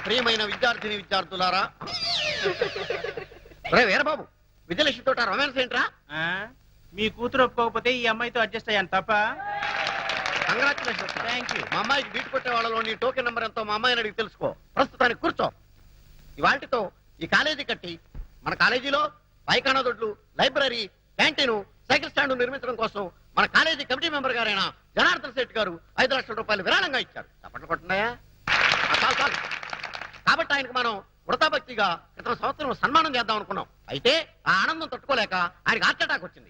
ప్రియమైన విద్యార్థిని విద్యార్థులారా, వీరబాబు విజయలక్ష్మి తోట రొమాన్స్ ఏంట్రా? మీ కూతురు ఒప్పుకోకపోతే ఈ అమ్మాయితో అడ్జస్ట్ అయ్యాను తప్ప. కంగ్రాచులేషన్. Thank you. మా అమ్మాయికి బీట్ కొట్టే వాళ్ళలో నీ టోకెన్ నెంబర్ ఎంతో మా అమ్మాయిని అడిగి తెలుసుకో. ప్రస్తుతానికి కూర్చో. ఇవాటితో ఈ కాలేజీ కట్టి మన కాలేజీలో పైకానా దొడ్లు, లైబ్రరీ, క్యాంటీన్, సైకిల్ స్టాండ్ నిర్మించడం కోసం మన కాలేజీ కమిటీ మెంబర్ గారైన జనార్దన్ శెట్టి గారు 5 లక్షల రూపాయలు విరాళంగా ఇచ్చారు. చప్పట్లు కొట్టున్నాయా? చాలు. కాబట్టి ఆయనకు మనం వృతాభక్తిగా క్రితం సంవత్సరం సన్మానం చేద్దాం అనుకున్నాం. అయితే ఆ ఆనందం తట్టుకోలేక ఆయనకు హార్ట్ అటాక్ వచ్చింది.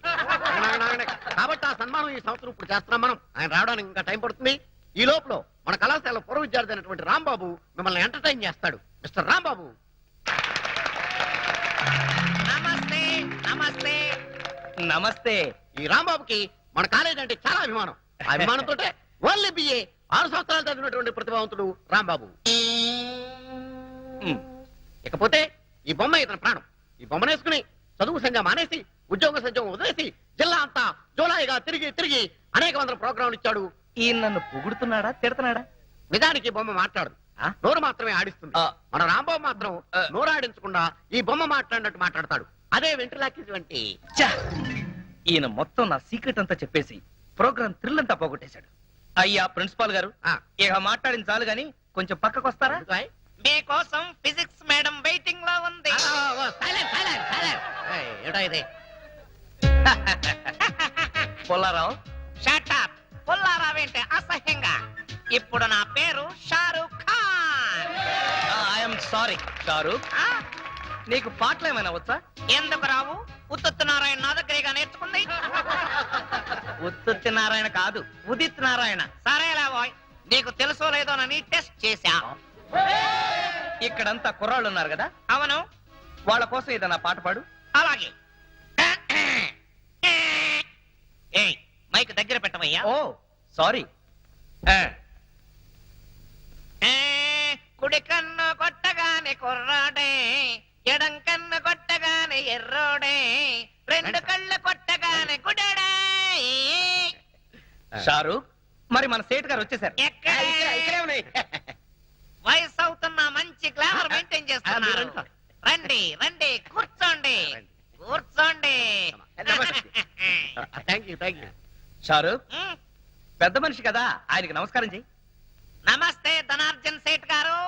కాబట్టి ఆ సన్మానం ఈ సంవత్సరం ఇప్పుడు చేస్తున్నాం మనం. ఆయన రావడానికి ఇంకా టైం పడుతుంది. ఈ లోపల మన కళాశాల పూర్వ విద్యార్థి అయినటువంటి రాంబాబు మిమ్మల్ని ఎంటర్టైన్ చేస్తాడు. మిస్టర్ రాంబాబు. నమస్తే. నమస్తే. నమస్తే. ఈ రాంబాబుకి మన కాలేజీ అంటే చాలా అభిమానం. ఆ అభిమానంతో ఓన్లీ బిఏ 6 సంవత్సరాలు చదివినటువంటి ప్రతిభావంతుడు రాంబాబు. ఇకపోతే ఈ బొమ్మ ఇతని ప్రాణం. ఈ బొమ్మనేసుకుని చదువు సంజ మానేసి ఉద్యోగ సంజం వదిలేసి జిల్లా అంతా జోలాయిగా తిరిగి తిరిగి అనేక వందల ప్రోగ్రాంలు ఇచ్చాడు. ఈయన నన్ను పొగుడుతున్నాడా తిడతాడా? నిజానికి బొమ్మ మాట్లాడు, నోరు మాత్రమే ఆడిస్తుంది. మన రాంబాబు మాత్రం నోరు ఆడించకుండా ఈ బొమ్మ మాట్లాడినట్టు మాట్లాడతాడు. అదే వెంట్రులాకి వంటి. ఈయన మొత్తం నా సీక్రెట్ అంతా చెప్పేసి ప్రోగ్రామ్ థ్రిల్ అంతా పోగొట్టేశాడు. అయ్యా ప్రిన్సిపాల్ గారు, ఇక మాట్లాడిన చాలు గాని కొంచెం పక్కకు వస్తారా? మీకోసం ఫిజిక్స్ మేడం వెయిటింగ్ లో ఉంది. పుల్లారావు. Shut up. పుల్లారావు ఏంటి అసహ్యంగా? ఇప్పుడు నా పేరు షారూక్ ఖాన్. I'm sorry Shahrukh. నీకు పాటలు ఏమైనా వచ్చా? ఎందుకు రావు? ఉత్తుత్ నారాయణ నా దగ్గరగా నేర్చుకుంది. ఉత్తుత్ నారాయణ కాదు, ఉదిత్ నారాయణ. సరేలా బాయ్, నీకు తెలుసో లేదోనని టెస్ట్ చేశా. ఇక్కడంతా కుర్రాళ్ళు ఉన్నారు కదా? అవును. వాళ్ళ కోసం ఏదైనా పాట పాడు. అలాగే. మైక్ దగ్గర పెట్టవయ్యా. ఓ సారీ. కుడి కన్ను కొట్టగానే కుర్రాడే, ఎడం కన్ను కొట్టగానే ఎర్రోడే, రెండు కళ్ళు కొట్టగానే గుడడే. షారూక్, మరి మన సేట్ గారు వచ్చేసారు. వయసు అవుతున్న మంచి గ్లామర్ మెయింటైన్ చేస్తున్నారు. రండి రండి, కూర్చోండి కూర్చోండి. షారూక్, పెద్ద మనిషి కదా, ఆయనకి నమస్కారం చెయ్యి. నమస్తే ధనార్జన్ సేట్ గారు.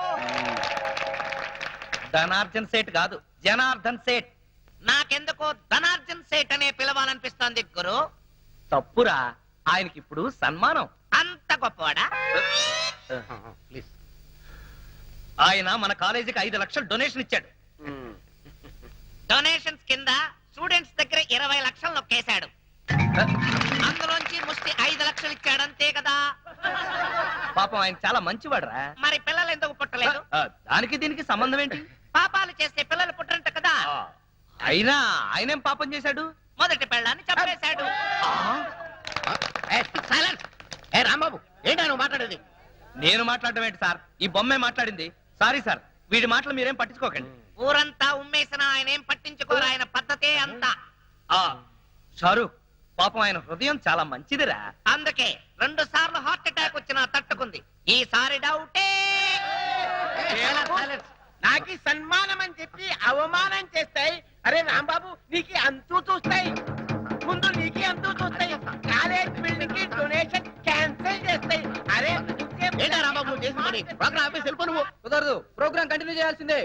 ధనార్జన్ సేట్ కాదు, జనార్దన్ సేట్. నాకెందుకో ధనార్జన్ సేట్ అనే పిలవాలనిపిస్తోంది గురు. తప్పురా, ఆయనకి ఇప్పుడు సన్మానం. అంత గొప్పవాడా? ఆయన మన కాలేజీకి 5 లక్షలు డొనేషన్ ఇచ్చాడు. డొనేషన్స్ కింద స్టూడెంట్స్ దగ్గర 20 లక్షలు నొక్కేశాడు. అందులోంచి ముష్టి 5 లక్షలు ఇచ్చాడు, అంతే కదా? పాపం ఆయన చాలా మంచివాడరా. మరి పిల్లలు ఎందుకు పుట్టలేదు? దానికి దీనికి సంబంధం ఏంటి? పాపాలు చేస్తే పిల్లలు పుట్టరంట కదా. అయినా ఆయనేం పాపం చేశాడు? మొదటి పెళ్ళాన్ని చంపేశాడు. రాంబాబు, ఏంటా నువ్వు మాట్లాడేది? నేను మాట్లాడడం ఏంటి సార్? ఈ బొమ్మే మాట్లాడింది. సారీ సార్, వీడి మాటలు మీరేం పట్టించుకోకండి. ఊరంతా ఉమ్మేసిన ఆయన ఏం పట్టించుకోరు, ఆయన పద్ధతే అంతా. షారూక్, పాపం ఆయన హృదయం చాలా మంచిదిరా. అందుకే 2 సార్లు హార్ట్ అటాక్ వచ్చినా తట్టుకుంది. ఈసారి డౌటే. నాకు సన్మానం అని చెప్పి అవమానం చేస్తాయి. అరే రాంబాబు, నీకు అంతూ చూస్తాయి. ముందు నీకు అంతూ చూస్తాయి. కాలేజ్ బిల్డింగ్ కి డొనేషన్ క్యాన్సిల్ చేస్తాయి. అరే రాంబాబు చేసుకుని ప్రోగ్రామ్ ఆఫీస్ వెళ్ళిపో. నువ్వు కుదరదు, ప్రోగ్రామ్ కంటిన్యూ చేయాల్సిందే.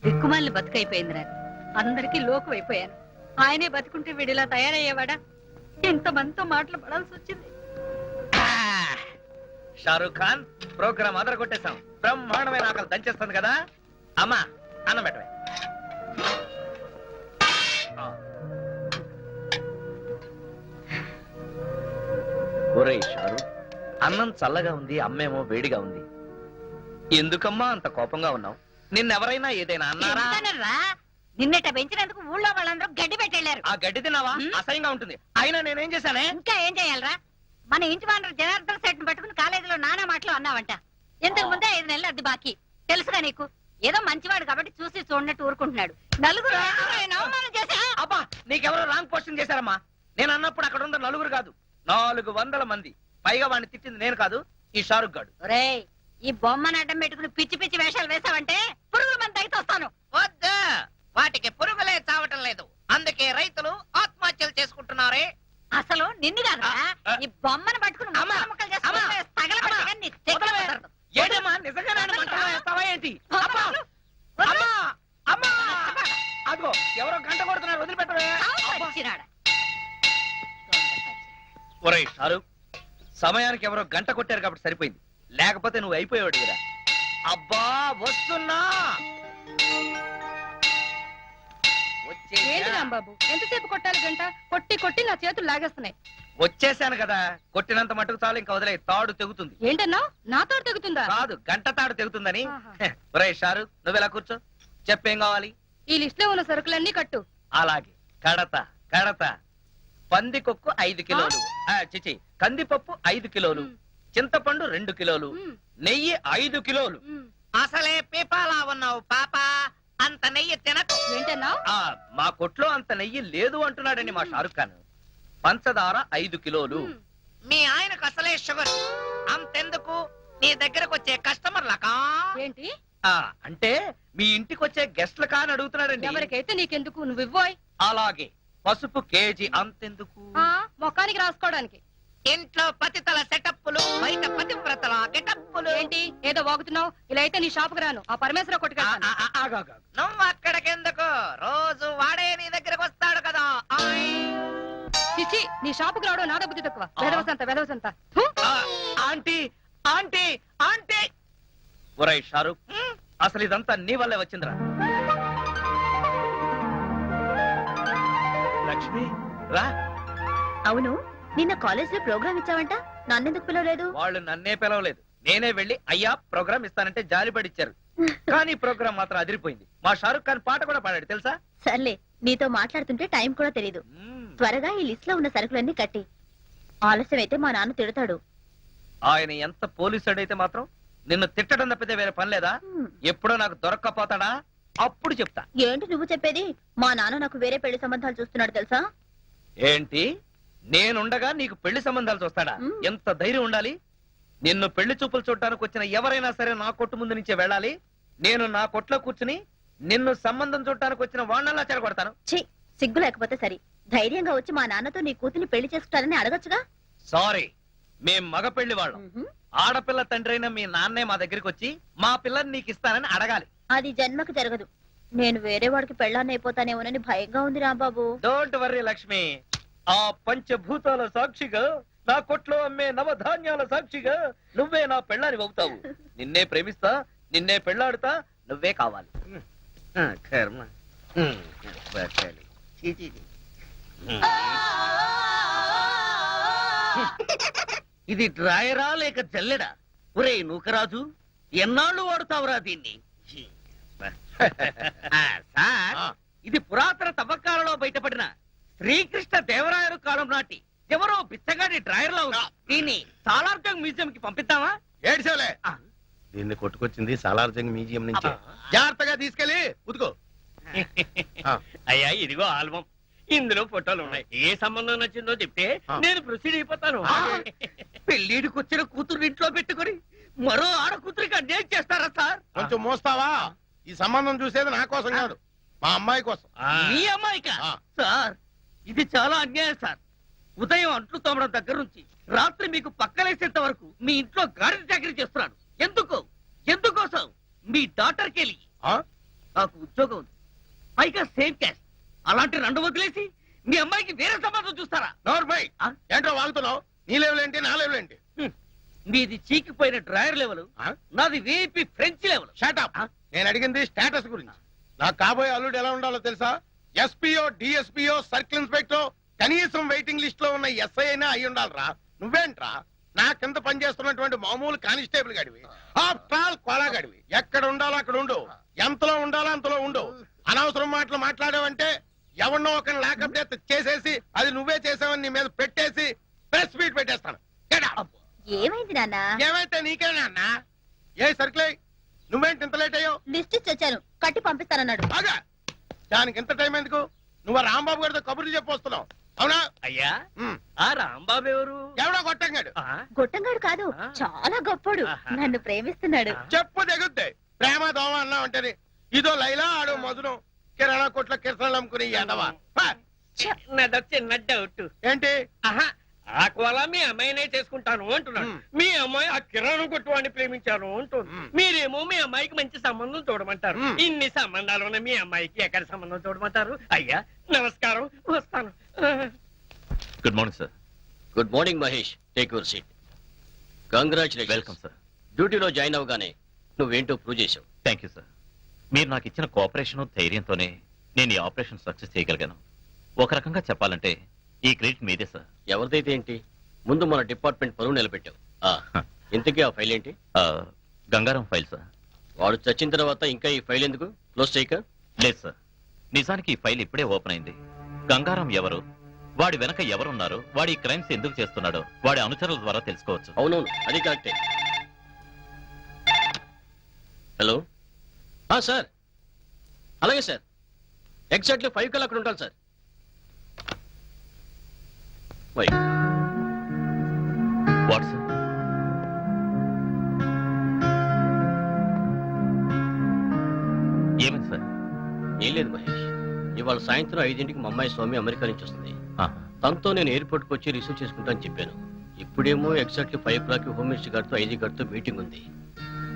దిక్కుమాలిన బతుకైపోయింది నాకు. అందరికీ లోకు అయిపోయాను. ఆయనే బతుకుంటే వీడిలా తయారయ్యేవాడా? ఎంతమందితో మాటలు పడాల్సి వచ్చింది. షారూక్ ఖాన్, ప్రోగ్రామ్ అదర కొట్టేశాం. బ్రహ్మాండమైన ఆకలి దంచేస్తుంది కదా. అమ్మా, అన్నం పెట్టవే. ఒరేయ్ షారూక్, అన్నం చల్లగా ఉంది, అమ్మేమో వేడిగా ఉంది. ఎందుకమ్మా అంత కోపంగా ఉన్నావు? నిన్నెవరైనా ఏదైనా అన్నారా? నిన్నట పెంచినందుకు ఊళ్ళో వాళ్ళందరూ గడ్డి పెట్టెళ్లారు. ఆ గడ్డి తిన్నావా? అసహ్యంగా ఉంటుంది. అయినా నేనేం చేశానే? ఇంకా ఏం చేయాలరా? మన ఇంటి వానరు జనార్దన్ సెట్ పట్టుకుని కాలేజీలో నానా మాటలు అన్నావంట. ఇంతకు ముందే 5 నెలలు అద్దె బాకీ. తెలుసుగా నీకు? ఏదో మంచివాడు కాబట్టి చూసి చూడనట్టు ఊరుకుంటున్నాడు. నలుగురు అవమానం చేశా. అబ్బా, నీకెవరో రాంగ్ పోస్టింగ్ చేశారమ్మా. నేను అన్నప్పుడు అక్కడ ఉన్న 4 కాదు, 400 మంది. పైగా వాడిని తిట్టింది నేను కాదు, ఈ షారుఖ్ గాడు. ఒరేయ్, ఈ బొమ్మను అడ్డం పెట్టుకుని పిచ్చి పిచ్చి వేషాలు వేసావంటే పురుగుల మంది అయితే వస్తాను. వద్దు, వాటికి పురుగులే చావటం లేదు, అందుకే రైతులు ఆత్మహత్యలు చేసుకుంటున్నారే. అసలు నిన్ను కాదు ఈ బొమ్మను పట్టుకుని అమ్మా! ముక్కలు చేసుకుంటే అమ్మా! తగలబెట్టి కానీ నీ చెయ్యి వదలవే. కుదరదు. ఏంటమ్మా నిజంగానే మంటలో వేస్తావా ఏంటి? అమ్మా! అమ్మా! అమ్మా! అదిగో ఎవరో గంట కొడుతున్నారు, వదిలిపెట్టవే. చావు సచ్చినాడా. ఒరేయ్ షారూక్, సమయానికి ఎవరో గంట కొట్టారు కాబట్టి సరిపోయింది, లేకపోతే నువ్వు అయిపోయాడు కదా. అబ్బా వస్తున్నా. ఏంటి రాంబాబు ఎంతసేపు కొట్టాలి గంట? కొట్టి కొట్టి నా చేతులు లాగేస్తున్నాయి. వచ్చేసాను కదా, కొట్టినంత మటుకు చాలు, ఇంకా వదిలే, తాడు తెగుతుంది. ఏంటన్నా నాతో తెగుతుందా? కాదు, గంట తాడు తెగుతుందని. ఆహా. ఒరేయ్ షారూక్, నువ్వెలా కూర్చో, చెప్పేం కావాలి? ఈ లిస్ట్ లో ఉన్న సరుకులన్నీ కట్టు. అలాగే, కడత కడత. పందికొక్కు 5 కిలోలు, చిచి కందిపప్పు 5 కిలోలు, మ్. చింతపండు 2 కిలోలు, మ్. నెయ్యి 5 కిలోలు. ఉమ్. అసలే పీపాలా ఉన్నావు పాప, అంత నెయ్యి తినకు. ఏంటన్నా? ఆ మా కొట్లో అంత నెయ్యి లేదు అంటున్నాడండి మా షారుఖ్ ఖాన్. పంచదార 5 కిలోలు. ఉమ్. మీ ఆయనకు అసలే షుగర్, అంతెందుకు నీ దగ్గరకు వచ్చే కస్టమర్లకా. ఏంటి? అంటే మీ ఇంటికి వచ్చే గెస్ట్ల కాని అడుగుతున్నాడండి. ఎవరికైతే నీకెందుకు, నువ్వు ఇవ్వోయ్. అలాగే, పసుపు కేజీ అంతెందుకు? మొక్కానికి రాసుకోవడానికి. ఇంట్లో పతితల సెటప్పులు, బయట పతివ్రతల గెటప్పులు. ఏంటి ఏదో వాగుతున్నావు? ఇలా అయితే నీ షాపుకి రాను, ఆ పరమేశ్వర కొట్టుకెళ్తాను. ఆగాగా. నువ్వు అక్కడికెందుకు, రోజు వాడే నీ దగ్గరకు వస్తాడు కదా. ఆయ్. చిచి, నీ షాపుకి రావడం నా బుద్ధి తక్కువ. ఆ. వెదవసంత ఆంటీ ఆంటీ ఆంటీ. ఒరేయ్ షారుఖ్, అసలు ఇదంతా నీ వల్లే వచ్చిందిరా. లక్ష్మి రా. అవును, నిన్న కాలేజ్ లో ప్రోగ్రామ్ ఇచ్చావంట, నన్నెందుకు పిలవలేదు? వాళ్ళు నన్నే పిలవలేదు, నేనే వెళ్ళి అయ్యా ప్రోగ్రామ్ ఇస్తానంటే జాలిపడిచ్చారు. కానీ ప్రోగ్రామ్ మాత్రం అదిరిపోయింది. మా షారుఖ్ ఖాన్ పాట కూడా పాడాడు తెలుసా. సర్లే, నీతో మాట్లాడుతుంటే టైం కూడా తెలీదు. మ్మ్. త్వరగా ఈ లిస్ట్ లో ఉన్న సరుకులన్నీ కట్టి. ఆలస్యం అయితే మా నాన్న తిడతాడు. ఆయన ఎంత పోలీసుడైతే మాత్రం నిన్ను తిట్టడం తప్పితే వేరే పని లేదా? ఎప్పుడో నాకు దొరక్కపోతాడా అప్పుడు చెప్తా. ఏంటి నువ్వు చెప్పేది? మా నాన్న నాకు వేరే పెళ్లి సంబంధాలు చూస్తున్నాడు తెలుసా? ఏంటి, నేనుండగా నీకు పెళ్లి సంబంధాలు చూస్తాడా? మ్మ్. ఎంత ధైర్యం ఉండాలి? నిన్ను పెళ్లి చూపులు చూడటానికి వచ్చిన ఎవరైనా సరే నా కొట్టు ముందు నుంచే వెళ్ళాలి. నేను నా కొట్లో కూర్చుని నిన్ను సంబంధం చూడటానికి వచ్చిన వాళ్ళలా చెడగొడతాను. ఛీ, సిగ్గు లేకపోతే సరి. ధైర్యంగా వచ్చి మా నాన్నతో నీ కూతుర్ని పెళ్లి చేసుకుంటారని అడగచ్చుగా. సారీ, మేం మగ పెళ్లి వాళ్ళం. ఆడపిల్ల తండ్రి అయిన మీ నాన్నే మా దగ్గరికి వచ్చి మా పిల్లని నీకు ఇస్తానని అడగాలి. అది జన్మకు జరగదు. నేను వేరే వాడికి పెళ్ళాన్ని అయిపోతానేమోనని భయంగా ఉంది రాంబాబు. డోంట్ వర్రీ లక్ష్మి, ఆ పంచభూతాల సాక్షిగా, నా కొట్లో అమ్మే నవధాన్యాల సాక్షిగా నువ్వే నా పెళ్ళాని అవుతావు. నిన్నే ప్రేమిస్తా, నిన్నే పెళ్ళాడుతా, నువ్వే కావాలి. కర్మ. బతకాలి. చీ, చీ, చీ. ఇది డ్రాయరా లేక జల్లెడా? ఒరే నూకరాజు, ఎన్నాళ్ళు వాడుతావురా దీన్ని? సార్, ఇది పురాతన తవ్వకాలలో బయటపడిన శ్రీకృష్ణ దేవరాయలు కాలం నాటి ఎవరో బిచ్చగాడి డ్రాయర్ లో ఉంది. దీన్ని సాలార్జంగ్ మ్యూజియం కి పంపిద్దామా? ఏడ్చేవలే, దీన్ని కొట్టుకొచ్చింది సాలార్జంగ్ మ్యూజియం నుంచి. జాగ్రత్తగా తీసుకెళ్ళి ఉతుకో. అయ్యా ఇదిగో ఆల్బం, ఇందులో ఫోటోలు ఉన్నాయి. ఏ సంబంధం నచ్చిందో చెప్తే నేను ప్రొసీడ్ అయిపోతాను. పెళ్లిడికి వచ్చిన కూతురు ఇంట్లో పెట్టుకుని మరో ఆడ కూతురికి అన్యాయం చేస్తారా సార్? కొంచెం మోస్తావా? ఈ సంబంధం చూసేది నా కోసం కాదు, మా అమ్మాయి కోసం. మీ అమ్మాయికా? ఆ. సార్, ఇది చాలా అన్యాయం సార్. ఉదయం అంట్లు తోమడం దగ్గర నుంచి రాత్రి మీకు పక్కలేసేంత వరకు మీ ఇంట్లో గాడి చాకరీ చేస్తున్నాను. ఎందుకోసం? మీ డాక్టర్కి వెళ్ళి ఆ? నాకు ఉద్యోగం ఉంది, పైగా సేమ్ క్యాస్ట్. అలాంటి రెండు వదిలేసి మీ అమ్మాయికి వేరే సంబంధం చూస్తారా? నోర్మై, ఆ? ఏంటో వాగుతున్నావు? నీ లెవెల్ నా లెవెల్ మీది చీకిపోయిన డ్రాయర్ లెవెల్, నాది వీపీ ఫ్రెంచ్ లెవెల్. షాటప్. నేను అడిగింది స్టేటస్ గురించి. నాకు కాబోయే అల్లుడు ఎలా ఉండాలో తెలుసా? ఎస్పీఓ, డిఎస్పీఓ, సర్కిల్ ఇన్స్పెక్టర్, కనీసం వెయిటింగ్ లిస్ట్ లో ఉన్న ఎస్ఐ అయినా అయి ఉండాలిరా. నువ్వేంట్రా నా కింద పనిచేస్తున్నటువంటి మామూలు కానిస్టేబుల్ గడివి, ఆఫ్టర్ ఆల్ కోలా గడివి. ఎక్కడ ఉండాలో అక్కడ ఉండు, ఎంతలో ఉండాలో అంతలో ఉండు. అనవసరం మాటలు మాట్లాడావంటే ఎవరినో ఒక లాకప్ డెత్ చేసేసి అది నువ్వే చేసావని నీ మీద పెట్టేసి ప్రెస్ మీట్ పెట్టేస్తాను. Get out. ఏమైంది నాన్న? ఏమైతే నీకేనా అన్నా? ఏ సర్కిల్, నువ్వేంటి ఇంత లేట్ అయ్యావు? లిస్ట్ ఇచ్చి వచ్చాను, కట్టి పంపిస్తానన్నాడు. బాగా దానికి ఎంత టైం ఎందుకు? నువ్వు ఆ రాంబాబు గారితో కబుర్లు చెప్పొస్తున్నావు అవునా? అయ్యా ఉమ్. ఆ రాంబాబు ఎవరు? ఎవడో కొట్టంగాడు. ఆ, గొట్టంగాడు కాదు ఆ. చాలా గొప్పోడు ఆహా. నన్ను ప్రేమిస్తున్నాడు చెప్పు దిగుద్ది. ప్రేమ దోమ అన్నావు అంటేనే ఇదో లైలా ఆడో మధురం కిరాణా కొట్ల కిరసనాలు అమ్ముకుని ఎదవా. పా. నాదో చిన్న డౌట్. ఏంటి? ఆహా, ఆ కోల మీ అమ్మాయినే చేసుకుంటాను అంటున్నాడు. మ్. మీ అమ్మాయి ఆ కిరాణం కొట్టువాడిని ప్రేమించాను అంటుంది. మ్. మీరేమో మీ అమ్మాయికి మంచి సంబంధం చూడమంటారు. మ్. ఇన్ని సంబంధాలు ఉన్న మీ అమ్మాయికి ఎక్కడ సంబంధం చూడమంటారు? అయ్యా నమస్కారం, వస్తాను. Good morning sir. Good morning Mahesh, take your seat. Congratulation. Welcome sir. డ్యూటీలో జాయిన్ అవగానే నువ్వేంటో ప్రూవ్ చేసావు. Thank you sir. మీరు నాకు ఇచ్చిన కోఆపరేషన్ ధైర్యంతోనే నేను ఈ ఆపరేషన్ సక్సెస్ చేయగలిగాను. ఒక రకంగా చెప్పాలంటే ఈ క్రెడిట్ మీదే సార్. ఎవరిదైతే ఏంటి, ముందు మన డిపార్ట్మెంట్ పరువు నిలబెట్టావు. ఇంతకీ ఆ ఫైల్ ఏంటి? Gangaram file sir. వాడు చచ్చిన తర్వాత ఇంకా ఈ ఫైల్ ఎందుకు క్లోజ్ చేయక? లేదు సార్, నిజానికి ఈ ఫైల్ ఇప్పుడే ఓపెన్ అయింది. గంగారం ఎవరు, వాడి వెనక ఎవరున్నారు, వాడి క్రైమ్స్ ఎందుకు చేస్తున్నాడో వాడి అనుచరుల ద్వారా తెలుసుకోవచ్చు. అవునవును, అది కరెక్టే. హలో సార్, అలాగే సార్, ఎగ్జాక్ట్లీ 5 కల్లా అక్కడ ఉంటాను సార్. What sir? ఏమైంది సార్? ఏం లేదు మహేష్, ఇవాళ సాయంత్రం 5ంటికి మా అమ్మాయి స్వామి అమెరికా నుంచి వస్తుంది. ఆహా. తనతో నేను ఎయిర్పోర్ట్కి వచ్చి రిసీవ్ చేసుకుంటానని చెప్పాను. ఇప్పుడేమో ఎగ్జాక్ట్లీ 5 o'clock హోమ్ మినిస్టర్ గారితో ఐజీ గారితో మీటింగ్ ఉంది.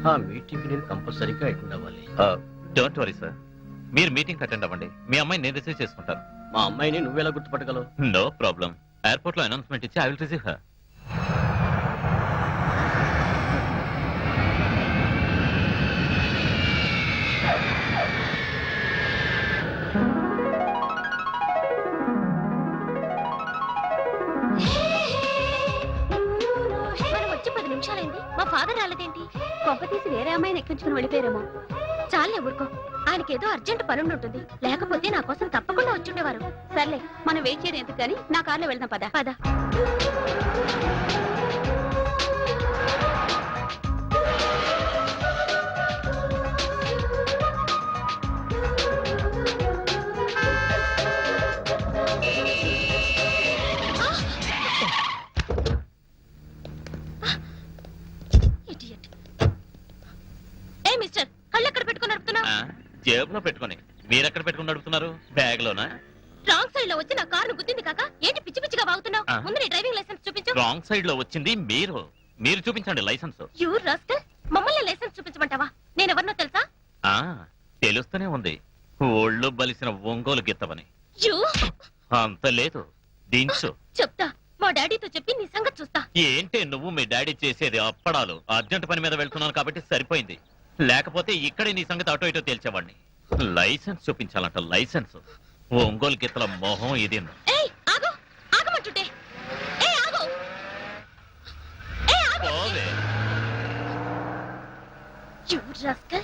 ఆ మీటింగ్ నేను కంపల్సరీగా అటెండ్ అవ్వాలి. డోంట్ వరీ సార్, మీరు మీటింగ్ అటెండ్ అవ్వండి. మీ అమ్మాయి నేను రిసీవ్ చేసుకుంటాను. మా అమ్మాయిని నువ్వెలా గుర్తుపట్టగలవు? No problem. ఎయిర్పోర్ట్ లో అనౌన్స్మెంట్ ఇచ్చి ఐ విల్ రిసీవ్ హర్. మనం వచ్చి 10 నిమిషాలైంది, మా ఫాదర్ రాలేదేంటి? కొంప తీసి వేరే అమ్మాయిని ఎక్కించుకుని వెళ్ళిపోయారేమో. చాలే ఊరుకో, ఆయనకి ఏదో అర్జెంట్ పని ఉంటుంది. లేకపోతే నా కోసం తప్పకుండా వచ్చుండేవారు. సర్లే, మనం వెయిట్ చేయడం ఎందుకు కానీ నా కార్లో వెళ్దాం. పద పద. Idiot. ఏ మిస్టర్, కళ్ళు ఎక్కడ పెట్టుకుని నడుపుతున్నావు? జేబులో పెట్టుకొని. మీరెక్కడ పెట్టుకుని నడుపుతున్నారు? బ్యాగ్ లోనా? రాంగ్ సైడ్ లో వచ్చి నా కారును గుద్దింది కాక ఏంటి పిచ్చి పిచ్చిగా వాగుతున్నావు? ఆ. ముందు నీ డ్రైవింగ్ లైసెన్స్ చూపించు. రాంగ్ సైడ్ లో వచ్చింది మీరు. మీరు చూపించండి లైసెన్స్. యూ రాస్కల్, మమ్మల్ని లైసెన్స్ చూపించమంటావా? నేను ఎవరినో తెలుసా? తెలుస్తూనే ఉంది, ఒళ్ళు బలిసిన ఒంగోలు గిత్తవని. యూ అంత లేదు, దించు. చెప్తా, మా డాడీతో చెప్పి నీ సంగతి చూస్తా. ఏంటి నువ్వు మీ డాడీ చేసేది? అప్పడాలు. అర్జెంట్ పని మీద వెళ్తున్నాను కాబట్టి సరిపోయింది. లేకపోతే ఇక్కడే నీ సంగతి అటో ఇటో తేల్చేవాడిని. లైసెన్స్ చూపించాలంట, లైసెన్స్. ఒంగోలు గిత్తల మొహం ఇది. ఏయ్ ఆగు, ఆగమంటుంటే. ఏయ్ ఆగు, ఏయ్ ఆగు. పోవే. You rascal.